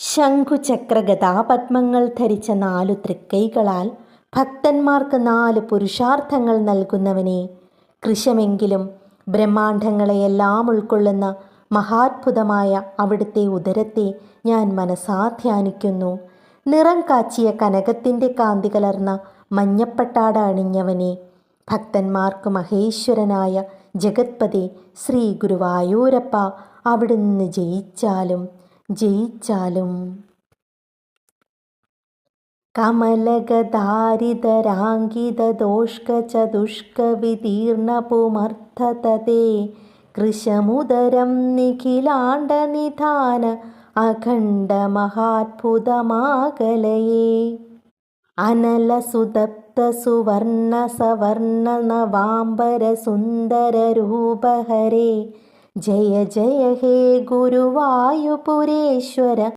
ശംഖുചക്രഗദാപദ്മങ്ങൾ ധരിച്ച 4 തൃക്കൈകളാൽ ഭക്തന്മാർക്ക് 4 പുരുഷാർത്ഥങ്ങൾ നൽകുന്നവനെ, കൃശമെങ്കിലും ബ്രഹ്മാണ്ഡങ്ങളെയെല്ലാം ഉൾക്കൊള്ളുന്ന മഹാത്ഭുതമായ അവിടുത്തെ ഉദരത്തെ ഞാൻ മനസാ ധ്യാനിക്കുന്നു. നിറം കാച്ചിയ കനകത്തിൻ്റെ കാന്തി കലർന്ന മഞ്ഞപ്പട്ടാട അണിഞ്ഞവനെ, ഭക്തന്മാർക്ക് മഹേശ്വരനായ ജഗത്പതി ശ്രീ ഗുരുവായൂരപ്പ, അവിടുന്ന് ജയിച്ചാലും ജയിച്ചാലും. കമലഗദാരിതരാങ്കിതദോഷ്കചതുഷ്കവിതീർണപുമർത്ഥതതേ കൃശമുദരം നിഖിലാണ്ഡനിധാന അഖണ്ഡ മഹാത്ഭുതമാകലയേ. അനലസുതപ്ത സുവർണ സവർണ നവാംബര സുന്ദര രൂപഹരേ, ജയ ജയ ഹേ ഗുരുവായൂപുരേശ്വര